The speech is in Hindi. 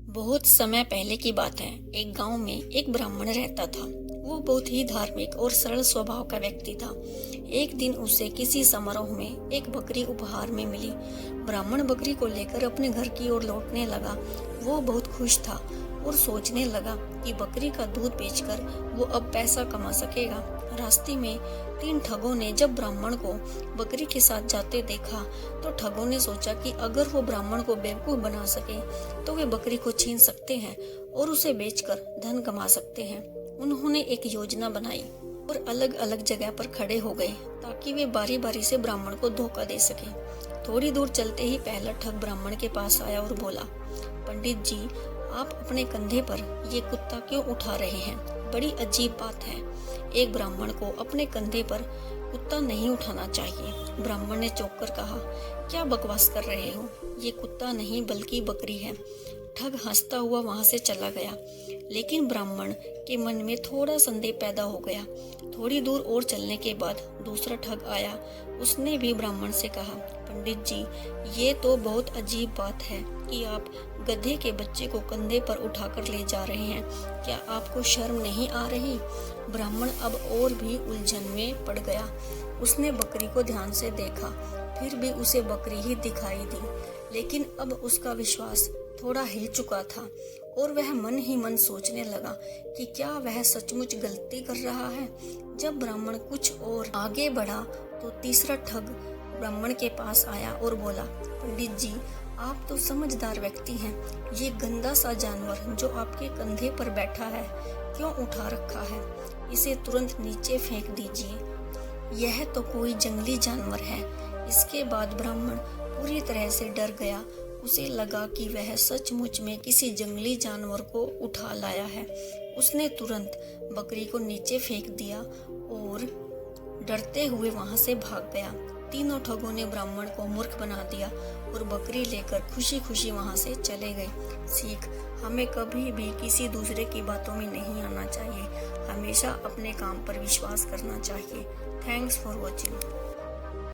बहुत समय पहले की बात है। एक गांव में एक ब्राह्मण रहता था। वो बहुत ही धार्मिक और सरल स्वभाव का व्यक्ति था। एक दिन उसे किसी समारोह में एक बकरी उपहार में मिली। ब्राह्मण बकरी को लेकर अपने घर की ओर लौटने लगा। वो बहुत खुश था और सोचने लगा कि बकरी का दूध बेचकर वो अब पैसा कमा सकेगा। रास्ते में 3 ठगों ने जब ब्राह्मण को बकरी के साथ जाते देखा तो ठगों ने सोचा कि अगर वो ब्राह्मण को बेवकूफ बना सके तो वे बकरी को छीन सकते हैं और उसे बेचकर धन कमा सकते हैं। उन्होंने एक योजना बनाई और अलग अलग जगह पर खड़े हो गए ताकि वे बारी बारी से ब्राह्मण को धोखा दे सके। थोड़ी दूर चलते ही पहला ठग ब्राह्मण के पास आया और बोला, पंडित जी, आप अपने कंधे पर ये कुत्ता क्यों उठा रहे हैं? बड़ी अजीब बात है। एक ब्राह्मण को अपने कंधे पर कुत्ता नहीं उठाना चाहिए। ब्राह्मण ने चौंक कर कहा, क्या बकवास कर रहे हो? ये कुत्ता नहीं बल्कि बकरी है। ठग हंसता हुआ वहां से चला गया, लेकिन ब्राह्मण के मन में थोड़ा संदेह पैदा हो गया। थोड़ी दूर और चलने के बाद दूसरा ठग आया। उसने भी ब्राह्मण से कहा, पंडित जी, ये तो बहुत अजीब बात है कि आप गधे के बच्चे को कंधे पर उठाकर ले जा रहे हैं। क्या आपको शर्म नहीं आ रही? ब्राह्मण अब और भी उलझन में पड़ गया। उसने बकरी को ध्यान से देखा, फिर भी उसे बकरी ही दिखाई दी, लेकिन अब उसका विश्वास थोड़ा हिल चुका था और वह मन ही मन सोचने लगा कि क्या वह सचमुच गलती कर रहा है। जब ब्राह्मण कुछ और आगे बढ़ा तो तीसरा ठग ब्राह्मण के पास आया और बोला, पंडित जी, आप तो समझदार व्यक्ति हैं। ये गंदा सा जानवर जो आपके कंधे पर बैठा है क्यों उठा रखा है? इसे तुरंत नीचे फेंक दीजिए। यह तो कोई जंगली जानवर है। इसके बाद ब्राह्मण पूरी तरह से डर गया। उसे लगा कि वह सचमुच में किसी जंगली जानवर को उठा लाया है। उसने तुरंत बकरी को नीचे फेंक दिया और डरते हुए वहां से भाग गया। तीनों ठगों ने ब्राह्मण को मूर्ख बना दिया और बकरी लेकर खुशी खुशी वहां से चले गए। सीख, हमें कभी भी किसी दूसरे की बातों में नहीं आना चाहिए। हमेशा अपने काम पर विश्वास करना चाहिए। Thanks for watching.